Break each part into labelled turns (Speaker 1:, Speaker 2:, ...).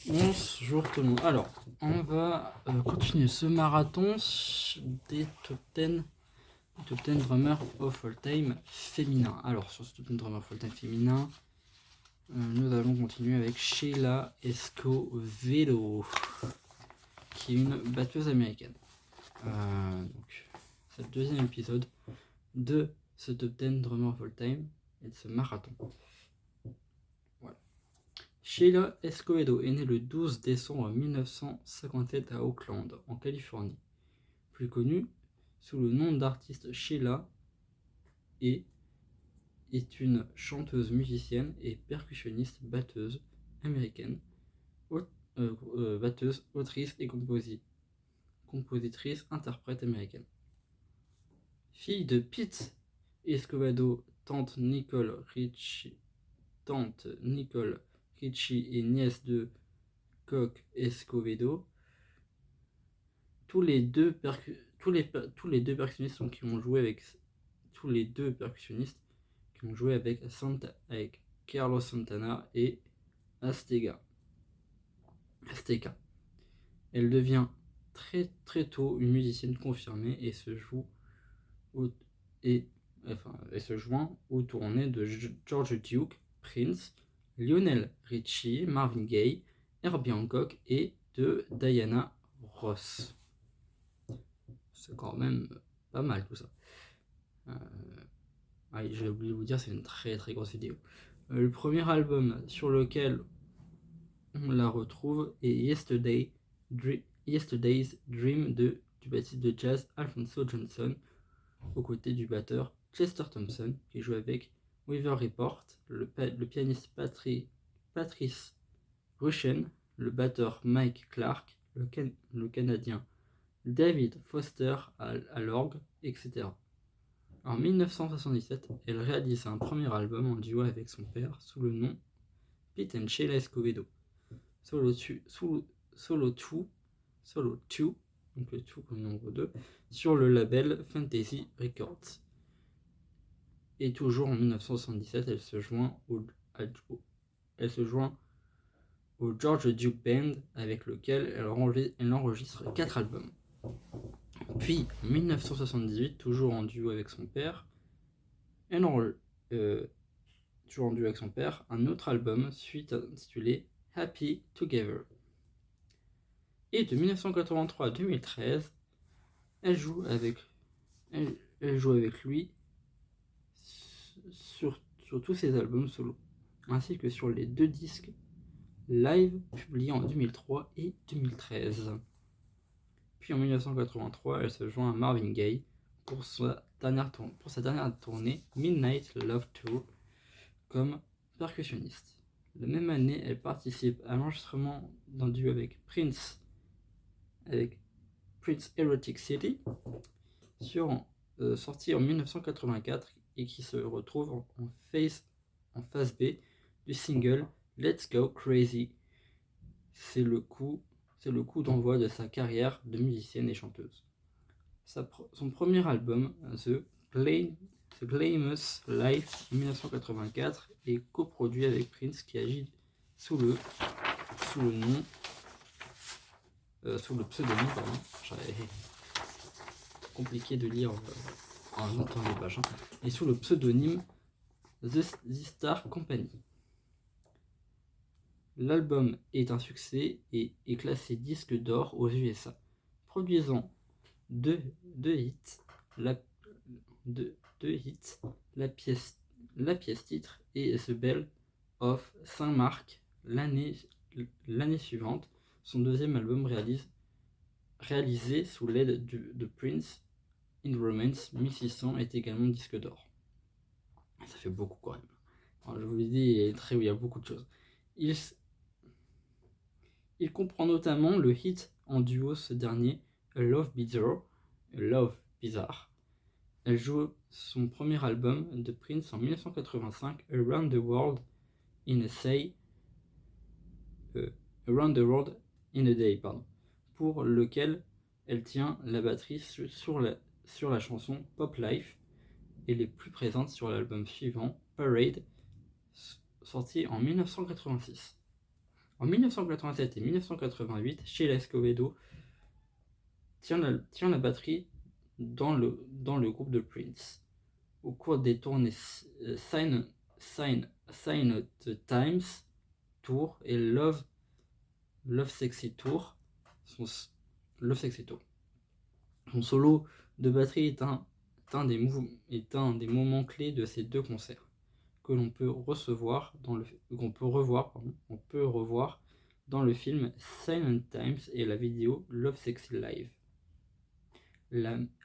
Speaker 1: Bonjour tout le monde. Alors, on va continuer ce marathon des top 10 drummers of all time féminins. Alors, sur ce top 10 drummers of all time féminin, nous allons continuer avec Sheila Escovedo, qui est une batteuse américaine. Donc, c'est le deuxième épisode de ce top 10 drummers of all time et de ce marathon. Voilà. Sheila Escovedo est née le 12 décembre 1957 à Oakland, en Californie. Plus connue sous le nom d'artiste Sheila, est une chanteuse, musicienne et percussionniste batteuse américaine, batteuse, autrice et compositrice, interprète américaine. Fille de Pete Escovedo, tante Nicole Richie et nièce de Coke Escovedo, tous les deux percussionnistes qui ont joué avec Carlos Santana et Azteca. Elle devient très très tôt une musicienne confirmée et se joint aux tournées de George Duke, Prince, Lionel Richie, Marvin Gaye, Herbie Hancock et de Diana Ross. C'est quand même pas mal tout ça. J'ai oublié de vous dire, c'est une très très grosse vidéo. Le premier album sur lequel on la retrouve est Yesterday's Dream du bassiste de jazz Alphonso Johnson, aux côtés du batteur Chester Thompson, qui joue avec Weather Report, le pianiste Patrice Rushen, le batteur Mike Clark, le Canadien David Foster à l'orgue, etc. En 1977, elle réalise un premier album en duo avec son père sous le nom Pete and Sheila Escovedo, Solo 2, donc le 2 comme nombre 2, sur le label Fantasy Records. Et toujours en 1977, elle se joint au George Duke Band, avec lequel elle enregistre 4 albums. Puis, en 1978, toujours en duo avec son père, un autre album suite intitulé Happy Together. Et de 1983 à 2013, elle joue avec lui sur tous ses albums solo, ainsi que sur les 2 disques live publiés en 2003 et 2013. Puis en 1983, elle se joint à Marvin Gaye pour sa dernière tournée Midnight Love Tour comme percussionniste. La même année, elle participe à l'enregistrement d'un duo avec Prince Erotic City, sorti en 1984 et qui se retrouve en face B du single Let's Go Crazy. C'est le coup d'envoi de sa carrière de musicienne et chanteuse. Son premier album, The Glamorous Life, en 1984, est coproduit avec Prince, qui agit sous le pseudonyme, compliqué de lire en montant les pages, et sous le pseudonyme The Star Company. L'album est un succès et est classé disque d'or aux USA, produisant deux hits, la pièce titre et The Belle of Saint-Marc. L'année suivante, son deuxième album réalisé sous l'aide de Prince, In Romance 1600, est également disque d'or. Ça fait beaucoup quand même. Alors, je vous l'ai dit, il y a beaucoup de choses. Il comprend notamment le hit en duo ce dernier, A Love Bizarre. Elle joue son premier album de Prince en 1985, Around the World in a Day, pour lequel elle tient la batterie sur la chanson Pop Life. Elle est plus présente sur l'album suivant, Parade, sorti en 1986. En 1987 et 1988, Sheila Escovedo tient la batterie dans le groupe de Prince. Au cours des tournées Sign the Times Tour et Love Sexy Tour, son solo de batterie est un des moments clés de ces deux concerts, que l'on peut revoir dans le film Silent Times et la vidéo Love Sexy Live.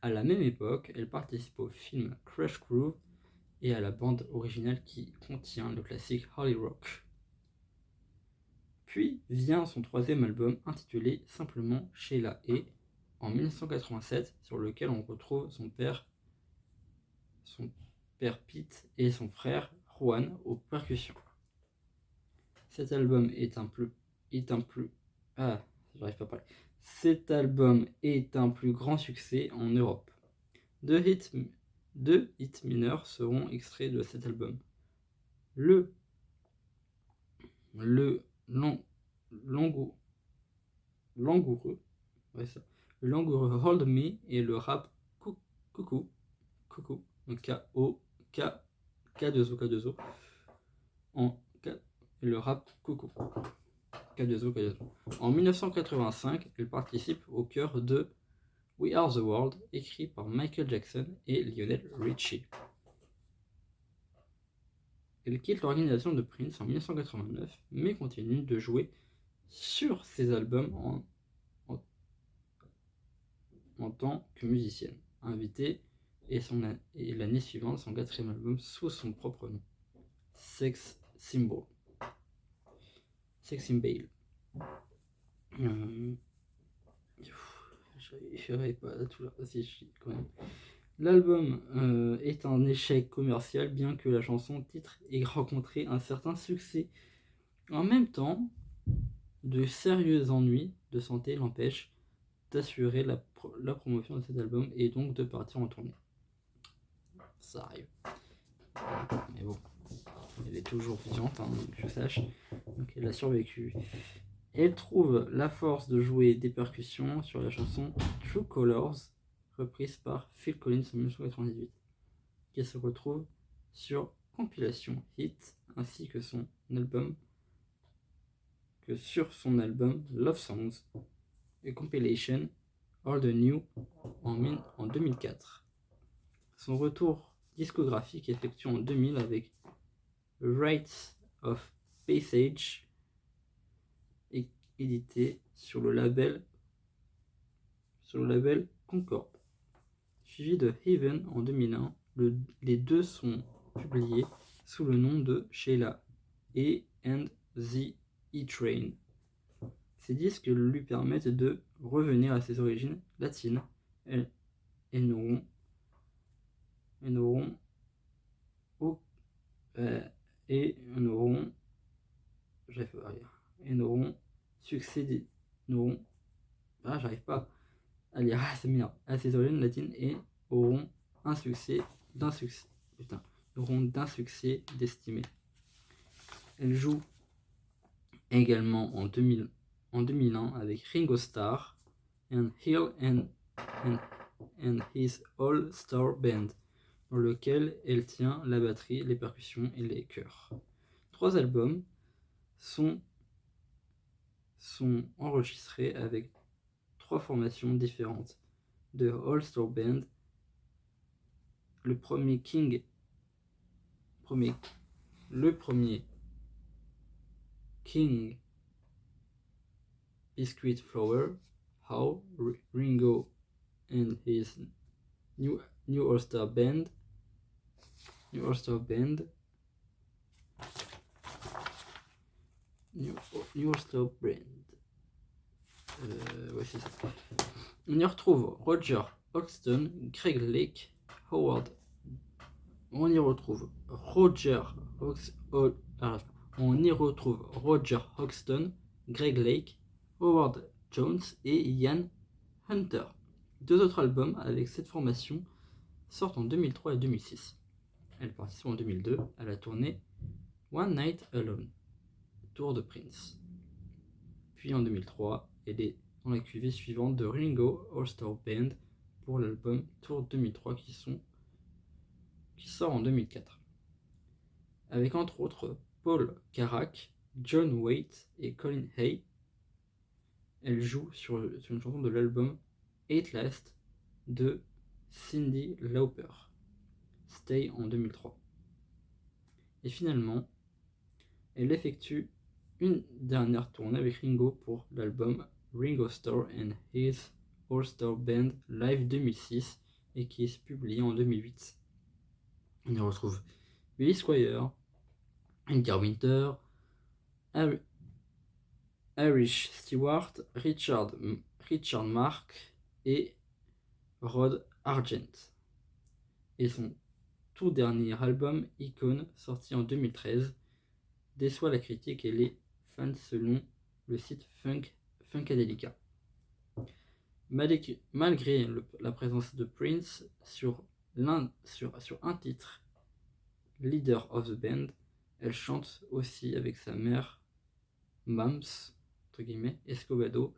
Speaker 1: À la même époque, elle participe au film Crush Groove et à la bande originale qui contient le classique Holly Rock. Puis vient son troisième album intitulé simplement Sheila E. en 1987, sur lequel on retrouve son père Pete et son frère Juan aux percussions. Cet album est un plus grand succès en Europe. Deux hits mineurs seront extraits de cet album. Le langoureux Hold Me et le rap Coucou, donc K2O et le rap Coucou, K2O. En 1985, elle participe au chœur de We Are the World, écrit par Michael Jackson et Lionel Richie. Elle quitte l'organisation de Prince en 1989, mais continue de jouer sur ses albums en tant que musicienne invitée, et l'année suivante son quatrième album sous son propre nom, Sex Symbol. J'arrive pas à tout là, quand même. L'album est un échec commercial, bien que la chanson titre ait rencontré un certain succès. En même temps, de sérieux ennuis de santé l'empêchent d'assurer la promotion de cet album et donc de partir en tournée. Ça arrive. Mais bon, elle est toujours vivante, que je sache. Donc elle a survécu. Elle trouve la force de jouer des percussions sur la chanson True Colors, reprise par Phil Collins en 1998, qui se retrouve sur compilation Hit, ainsi que sur son album Love Songs et compilation All the New en 2004. Son retour discographique effectué en 2000 avec Rites of Passage, édité sur le label Concord, suivi de Heaven en 2001. Les deux sont publiés sous le nom de Sheila E. and the E-Train. Ces disques lui permettent de revenir à ses origines latines et n'auront succédé à ses origines latines et auront d'un succès d'estimé. Elle joue également en 2001 avec Ringo Starr and his All-Star Band, dans lequel elle tient la batterie, les percussions et les chœurs. 3 albums sont enregistrés avec 3 formations différentes de All-Star Band. Le premier King Biscuit Flower, How Ringo and his New All-Star Band. Ouais, c'est ça. On y retrouve Roger Hodgson, Greg Lake, Howard. On y retrouve Roger Hodgson, Greg Lake, Howard Jones et Ian Hunter. 2 autres albums avec cette formation sortent en 2003 et 2006. Elle participe en 2002 à la tournée One Night Alone, tour de Prince. puis en 2003, elle est dans la cuvée suivante de Ringo All-Star Band pour l'album Tour 2003 qui sort en 2004. Avec entre autres Paul Carrack, John Waite et Colin Hay. Elle joue sur une chanson de l'album Eight Last de Cyndi Lauper, Stay en 2003. Et finalement, elle effectue une dernière tournée avec Ringo pour l'album Ringo Starr and His All-Star Band Live 2006 et qui est publié en 2008. On y retrouve Billy Squier, Edgar Winter, Irish Stewart, Richard Mark et Rod Argent. Et son tout dernier album, Icon, sorti en 2013, déçoit la critique et les fans selon le site Funkadelica. Malgré la présence de Prince sur un titre, Leader of the Band, elle chante aussi avec sa mère, Mams, entre guillemets, Escobedo,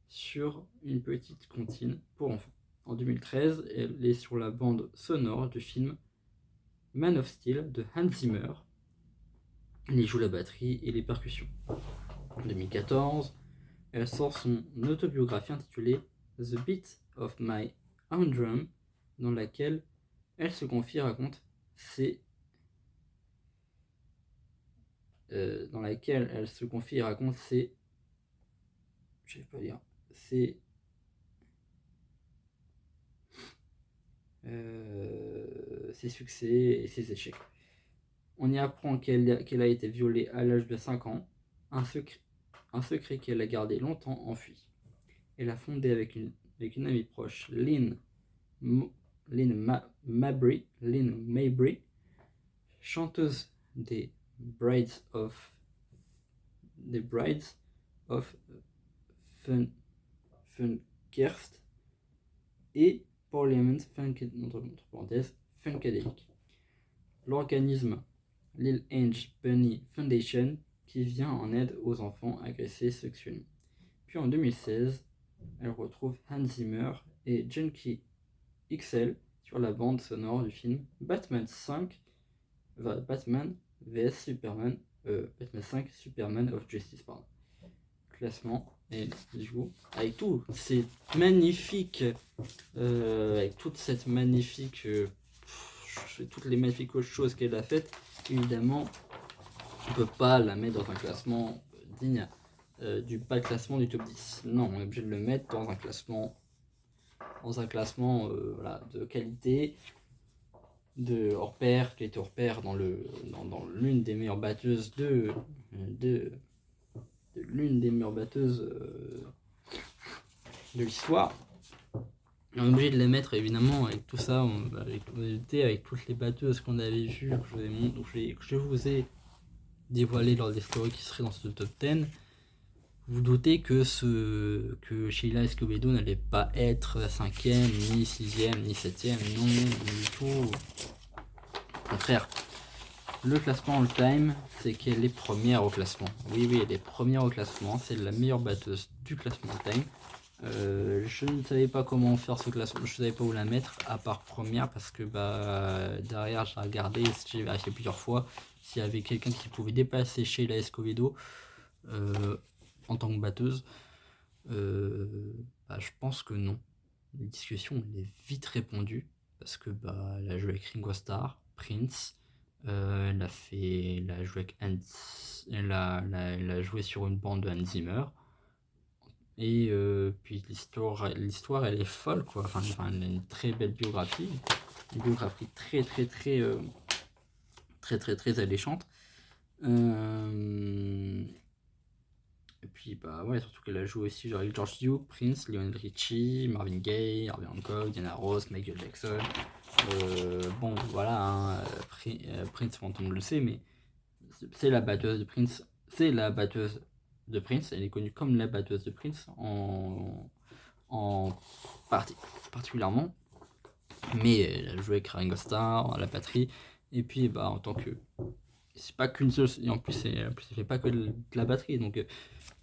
Speaker 1: sur une petite comptine pour enfants. En 2013, elle est sur la bande sonore du film Man of Steel de Hans Zimmer. Elle y joue la batterie et les percussions. En 2014, elle sort son autobiographie intitulée The Beat of My Own Drum, dans laquelle elle se confie et raconte ses je sais pas dire, ses succès et ses échecs. On y apprend qu'elle a été violée à l'âge de 5 ans, un secret qu'elle a gardé longtemps enfui. Elle a fondé avec une amie proche, Lynn Mabry, chanteuse des Brides of Funkerst et Parliament Funkadelic. L'organisme Lil Ange Bunny Foundation qui vient en aide aux enfants agressés sexuellement. Puis en 2016, elle retrouve Hans Zimmer et Junkie XL sur la bande sonore du film Batman vs Superman, Batman 5 Superman of Justice, pardon. Classement, et du coup, avec tout c'est magnifique, avec toute cette magnifique, toutes les magnifiques choses qu'elle a faites, évidemment, on peut pas la mettre dans un classement digne du bas classement du top 10. Non, on est obligé de le mettre dans un classement voilà, de qualité, de hors pair, qui était hors pair dans l'une des meilleures batteuses de l'une des meilleures batteuses de l'histoire. On est obligé de les mettre évidemment avec tout ça, avec toutes les batteuses qu'on avait vues, que je vous ai dévoilé lors des stories qui seraient dans ce top 10. Vous doutez que Sheila Escobedo n'allait pas être 5ème, ni 6ème, ni 7ème, non, du tout. Au contraire, le classement all-time, c'est qu'elle est première au classement. Oui, elle est première au classement, c'est la meilleure batteuse du classement all-time. Je ne savais pas comment faire ce classement, je ne savais pas où la mettre, à part première, parce que derrière, j'ai regardé, j'ai vérifié plusieurs fois s'il y avait quelqu'un qui pouvait dépasser Sheila Escobedo en tant que batteuse. Je pense que non. La discussion est vite répondue parce que elle a joué avec Ringo Starr, Prince, elle a joué avec elle a joué sur une bande de Hans Zimmer, et puis l'histoire elle est folle quoi. Elle a une très belle biographie, très très très très très très alléchante. Et puis surtout qu'elle a joué aussi avec George Duke, Prince, Lionel Richie, Marvin Gaye, Herbie Hancock, Diana Ross, Michael Jackson. Prince, tout le monde le sait, mais c'est la batteuse de Prince. Elle est connue comme la batteuse de Prince particulièrement. Mais elle a joué avec Ringo Starr à la batterie. Et puis en tant que c'est pas qu'une seule, et en plus, ça fait pas que de la batterie. Donc,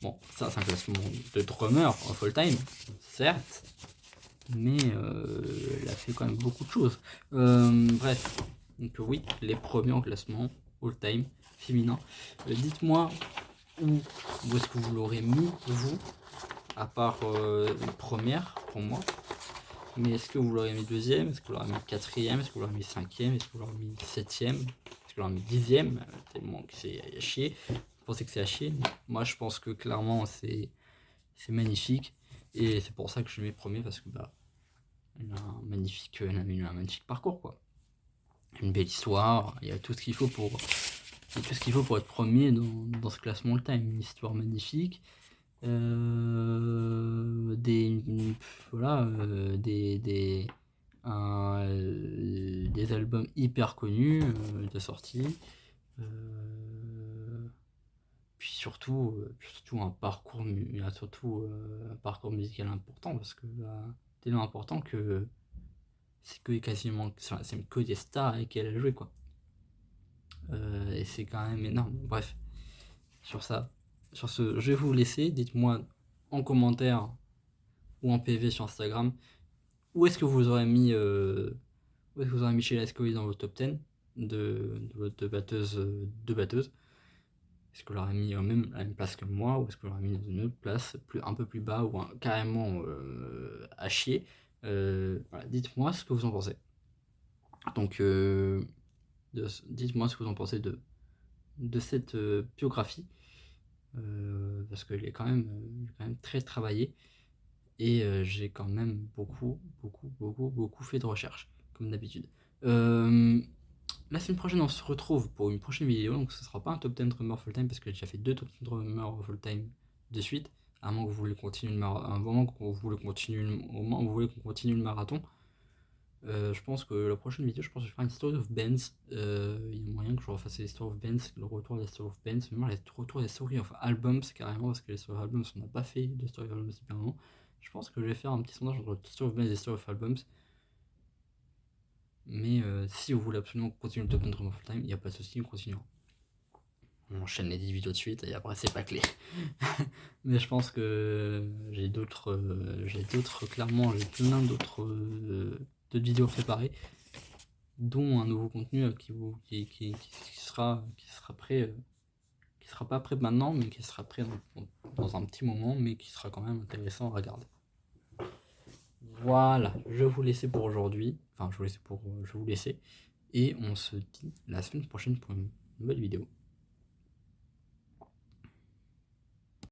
Speaker 1: bon, ça, c'est un classement de drummer of all time, certes, mais il a fait quand même beaucoup de choses. Bref, donc oui, les premiers en classement all time féminin. Dites-moi où est-ce que vous l'aurez mis, vous, à part première pour moi. Mais est-ce que vous l'aurez mis deuxième? Est-ce que vous l'aurez mis quatrième? Est-ce que vous l'aurez mis cinquième? Est-ce que vous l'aurez mis septième? Est-ce que vous l'aurez mis dixième? Tellement que c'est à chier. Vous pensez que c'est à chier? Moi, je pense que clairement, c'est magnifique. Et c'est pour ça que je le mets premier, parce que bah, il a un magnifique parcours, quoi. Une belle histoire, il y a tout ce qu'il faut pour être premier dans ce classement all-time. Une histoire magnifique. Des albums hyper connus de sortie, puis surtout un parcours musical important, parce que tellement important que c'est que quasiment c'est que des stars avec qui elle a joué, quoi. Et c'est quand même énorme. Bref, sur ce, je vais vous laisser. Dites-moi en commentaire ou en PV sur Instagram où est-ce que vous aurez mis Sheila Escoe dans votre top 10 de batteuses. Est-ce que vous l'aurez mis même à la même place que moi, ou est-ce que vous l'aurez mis dans une autre place un peu plus bas, ou carrément à chier? Voilà, dites-moi ce que vous en pensez. Donc dites-moi ce que vous en pensez de cette biographie, parce qu'elle est quand même très travaillée, et j'ai quand même beaucoup fait de recherches, comme d'habitude. La semaine prochaine, on se retrouve pour une prochaine vidéo, donc ce sera pas un top 10 drummer of all time, parce que j'ai déjà fait 2 top 10 drummer of all time de suite, à moins que vous voulez continuer au moment où vous voulez qu'on continue le marathon. Je pense que la prochaine vidéo, je ferai une story of bands. Il y a moyen que je refasse les story of bands, le retour des story of bands, même le retour des story of albums, carrément, parce que les story of albums, on n'a pas fait de story of albums depuis un moment. Je pense que je vais faire un petit sondage entre story of bands et story of albums. Mais si vous voulez absolument continuer le top 10 of all time, il n'y a pas de souci, on continuera. On enchaîne les 10 vidéos de suite, et après c'est pas clé. Mais je pense que j'ai clairement, j'ai plein d'autres vidéos préparées, dont un nouveau contenu qui sera prêt, qui sera pas prêt maintenant, mais qui sera prêt dans un petit moment, mais qui sera quand même intéressant à regarder. Voilà, je vais vous laisser pour aujourd'hui. Enfin, je vais vous laisser. Et on se dit la semaine prochaine pour une nouvelle vidéo.